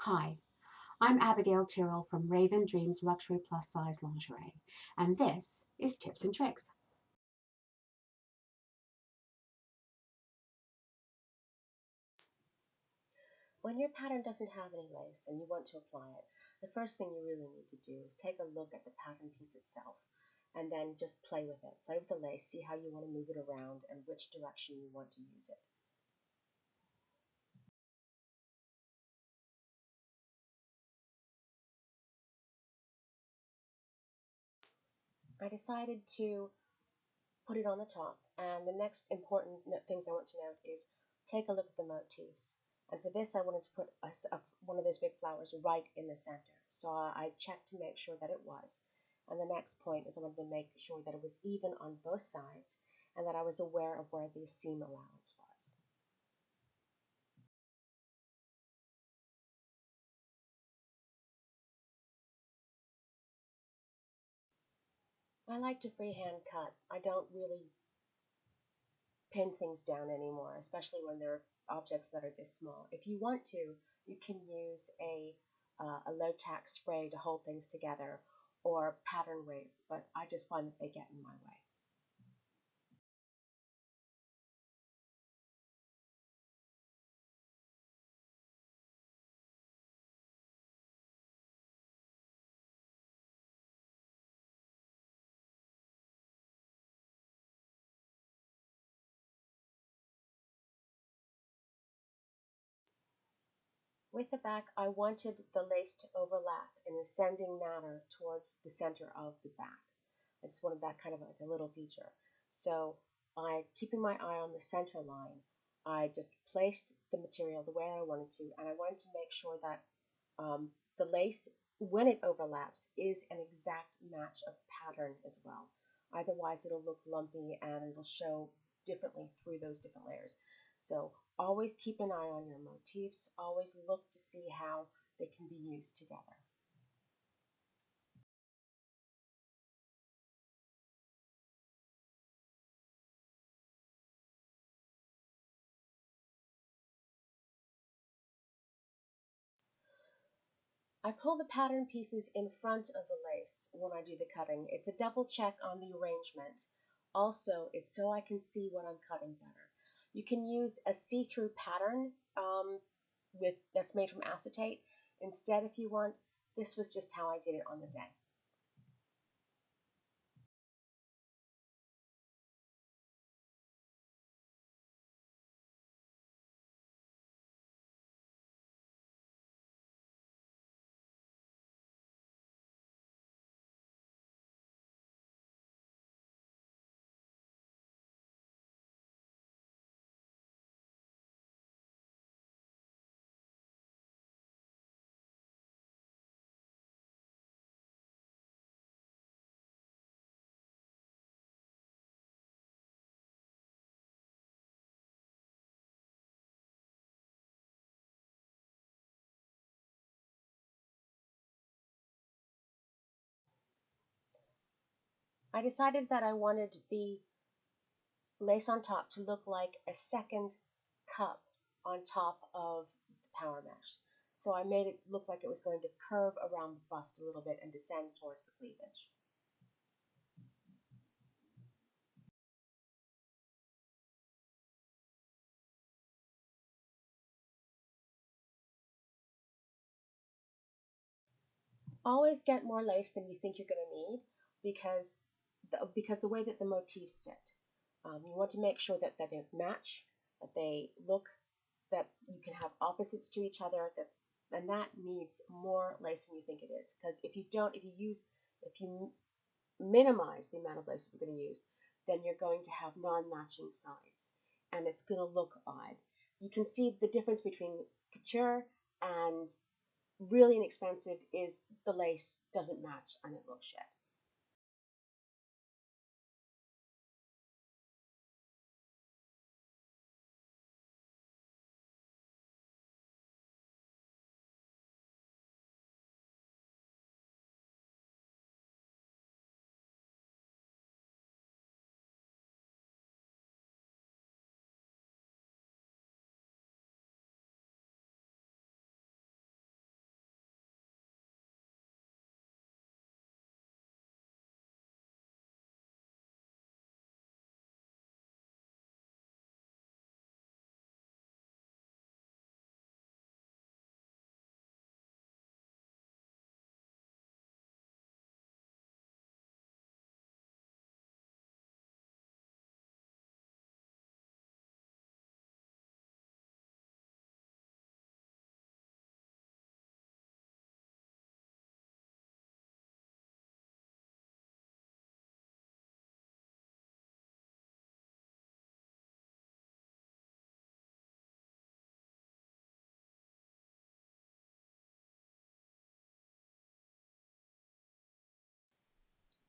Hi, I'm Abigail Tyrrell from Ravendreams Plus Size Lingerie, and this is Tips and Tricks. When your pattern doesn't have any lace and you want to apply it, the first thing you really need to do is take a look at the pattern piece itself and then just play with it. Play with the lace, see how you want to move it around and which direction you want to use it. I decided to put it on the top, and the next important things I want to note is take a look at the motifs. And for this, I wanted to put one of those big flowers right in the center. So I checked to make sure that it was. And the next point is I wanted to make sure that it was even on both sides and that I was aware of where the seam allowance was. I like to freehand cut. I don't really pin things down anymore, especially when they're objects that are this small. If you want to, you can use a low tack spray to hold things together or pattern weights, but I just find that they get in my way. With the back, I wanted the lace to overlap in an ascending manner towards the center of the back. I just wanted that kind of like a little feature. So keeping my eye on the center line, I just placed the material the way I wanted to, and I wanted to make sure that the lace, when it overlaps, is an exact match of pattern as well. Otherwise, it'll look lumpy and it'll show differently through those different layers. So always keep an eye on your motifs. Always look to see how they can be used together. I pull the pattern pieces in front of the lace when I do the cutting. It's a double check on the arrangement. Also, it's so I can see what I'm cutting better. You can use a see-through pattern that's made from acetate. Instead, if you want, this was just how I did it on the day. I decided that I wanted the lace on top to look like a second cup on top of the power mesh. So I made it look like it was going to curve around the bust a little bit and descend towards the cleavage. Always get more lace than you think you're going to need because the way that the motifs sit. You want to make sure that they match, that they look, that you can have opposites to each other, and that needs more lace than you think it is. Because if you minimize the amount of lace you're going to use, then you're going to have non-matching sides, and it's going to look odd. You can see the difference between couture and really inexpensive is the lace doesn't match and it looks shit.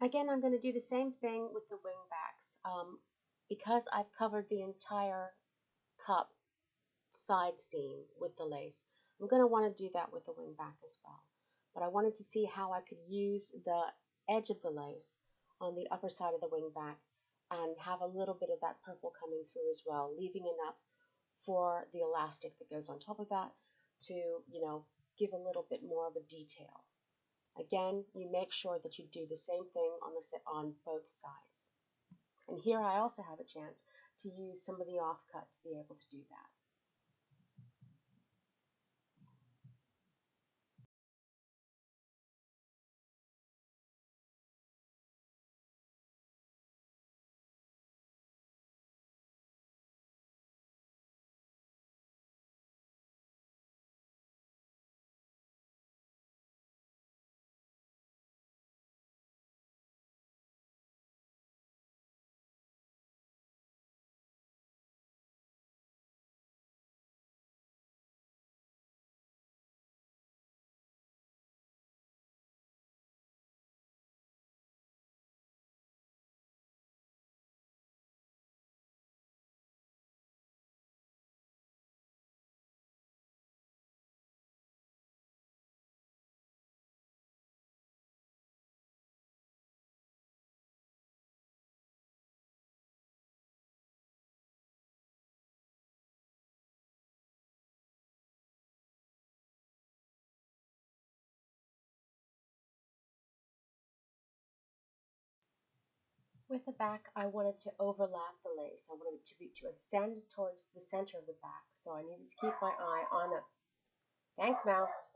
Again, I'm going to do the same thing with the wing backs. Because I've covered the entire cup side seam with the lace, I'm going to want to do that with the wing back as well. But I wanted to see how I could use the edge of the lace on the upper side of the wing back and have a little bit of that purple coming through as well, leaving enough for the elastic that goes on top of that to, give a little bit more of a detail. Again, you make sure that you do the same thing on both sides. And here I also have a chance to use some of the offcut to be able to do that. With the back, I wanted to overlap the lace. I wanted it to ascend towards the center of the back. So I needed to keep my eye on it. Thanks, mouse.